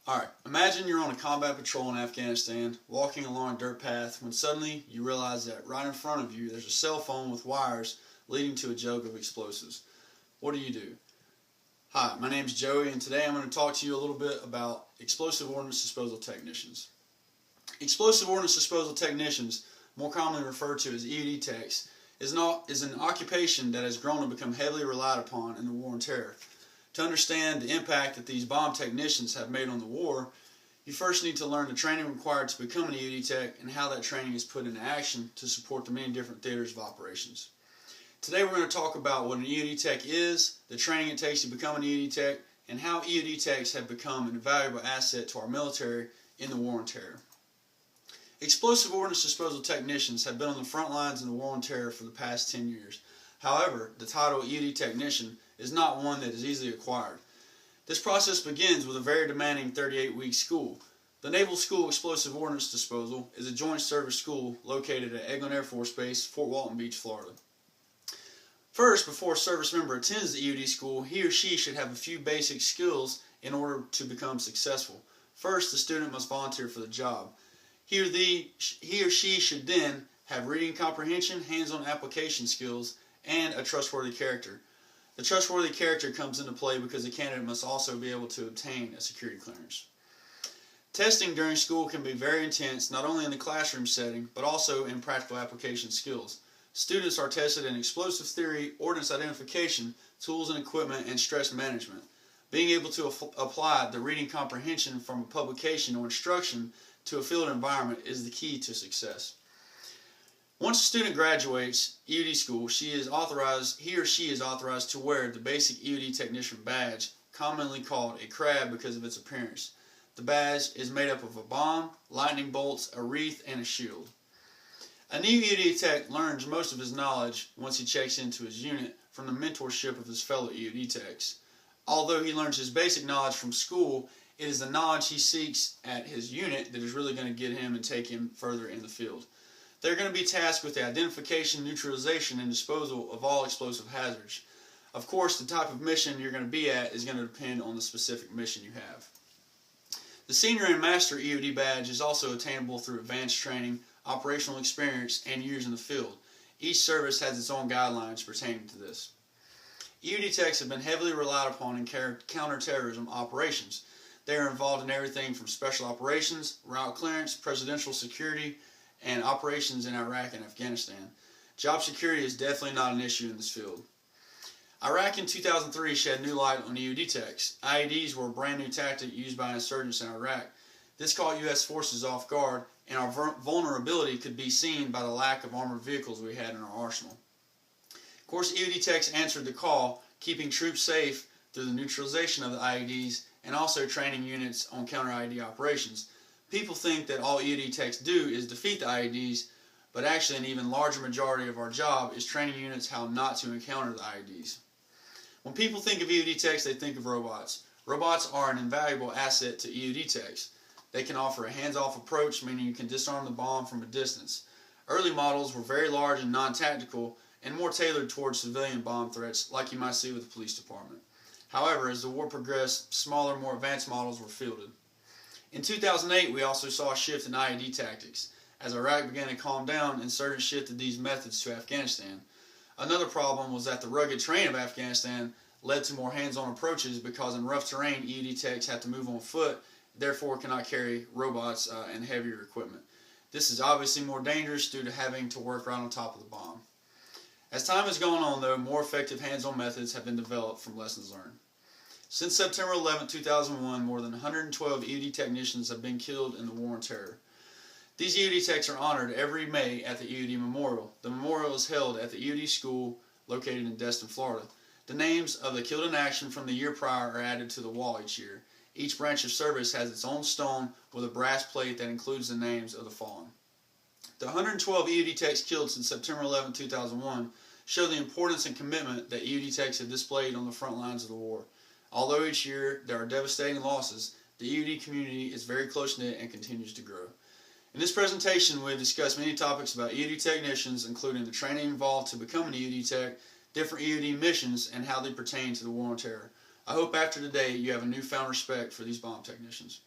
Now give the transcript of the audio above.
Alright, imagine you're on a combat patrol in Afghanistan, walking along a dirt path, when suddenly you realize that right in front of you there's a cell phone with wires leading to a jug of explosives. What do? Hi, my name is Joey, and today I'm going to talk to you a little bit about explosive ordnance disposal technicians. Explosive ordnance disposal technicians, more commonly referred to as EOD techs, is an occupation that has grown and become heavily relied upon in the war on terror. To understand the impact that these bomb technicians have made on the war, you first need to learn the training required to become an EOD tech and how that training is put into action to support the many different theaters of operations. Today we're going to talk about what an EOD tech is, the training it takes to become an EOD tech, and how EOD techs have become an invaluable asset to our military in the war on terror. Explosive ordnance disposal technicians have been on the front lines in the war on terror for the past 10 years. However, the title EOD technician is not one that is easily acquired. This process begins with a very demanding 38-week school. The Naval School of Explosive Ordnance Disposal is a joint service school located at Eglin Air Force Base, Fort Walton Beach, Florida. First, before a service member attends the EOD school, he or she should have a few basic skills in order to become successful. First, the student must volunteer for the job. He or she should then have reading comprehension, hands-on application skills, and a trustworthy character. The trustworthy character comes into play because the candidate must also be able to obtain a security clearance. Testing during school can be very intense, not only in the classroom setting, but also in practical application skills. Students are tested in explosive theory, ordnance identification, tools and equipment, and stress management. Being able to apply the reading comprehension from a publication or instruction to a field environment is the key to success. Once a student graduates EOD school, he or she is authorized to wear the basic EOD technician badge, commonly called a crab because of its appearance. The badge is made up of a bomb, lightning bolts, a wreath, and a shield. A new EOD tech learns most of his knowledge once he checks into his unit from the mentorship of his fellow EOD techs. Although he learns his basic knowledge from school, it is the knowledge he seeks at his unit that is really going to get him and take him further in the field. They're going to be tasked with the identification, neutralization, and disposal of all explosive hazards. Of course, the type of mission you're going to be at is going to depend on the specific mission you have. The Senior and Master EOD badge is also attainable through advanced training, operational experience, and years in the field. Each service has its own guidelines pertaining to this. EOD techs have been heavily relied upon in counterterrorism operations. They are involved in everything from special operations, route clearance, presidential security, and operations in Iraq and Afghanistan. Job security is definitely not an issue in this field. Iraq in 2003 shed new light on EOD techs. IEDs were a brand new tactic used by insurgents in Iraq. This caught U.S. forces off guard, and our vulnerability could be seen by the lack of armored vehicles we had in our arsenal. Of course, EOD techs answered the call, keeping troops safe through the neutralization of the IEDs and also training units on counter-IED operations. People think that all EOD techs do is defeat the IEDs, but actually an even larger majority of our job is training units how not to encounter the IEDs. When people think of EOD techs, they think of robots. Robots are an invaluable asset to EOD techs. They can offer a hands-off approach, meaning you can disarm the bomb from a distance. Early models were very large and non-tactical and more tailored towards civilian bomb threats like you might see with the police department. However, as the war progressed, smaller, more advanced models were fielded. In 2008, we also saw a shift in IED tactics. As Iraq began to calm down, insurgents shifted these methods to Afghanistan. Another problem was that the rugged terrain of Afghanistan led to more hands-on approaches because in rough terrain, EOD techs have to move on foot, therefore cannot carry robots and heavier equipment. This is obviously more dangerous due to having to work right on top of the bomb. As time has gone on, though, more effective hands-on methods have been developed from lessons learned. Since September 11, 2001, more than 112 EOD technicians have been killed in the war on terror. These EOD techs are honored every May at the EOD Memorial. The memorial is held at the EOD school located in Destin, Florida. The names of the killed in action from the year prior are added to the wall each year. Each branch of service has its own stone with a brass plate that includes the names of the fallen. The 112 EOD techs killed since September 11, 2001 show the importance and commitment that EOD techs have displayed on the front lines of the war. Although each year there are devastating losses, the EOD community is very close-knit and continues to grow. In this presentation, we have discussed many topics about EOD technicians, including the training involved to become an EOD tech, different EOD missions, and how they pertain to the war on terror. I hope after today you have a newfound respect for these bomb technicians.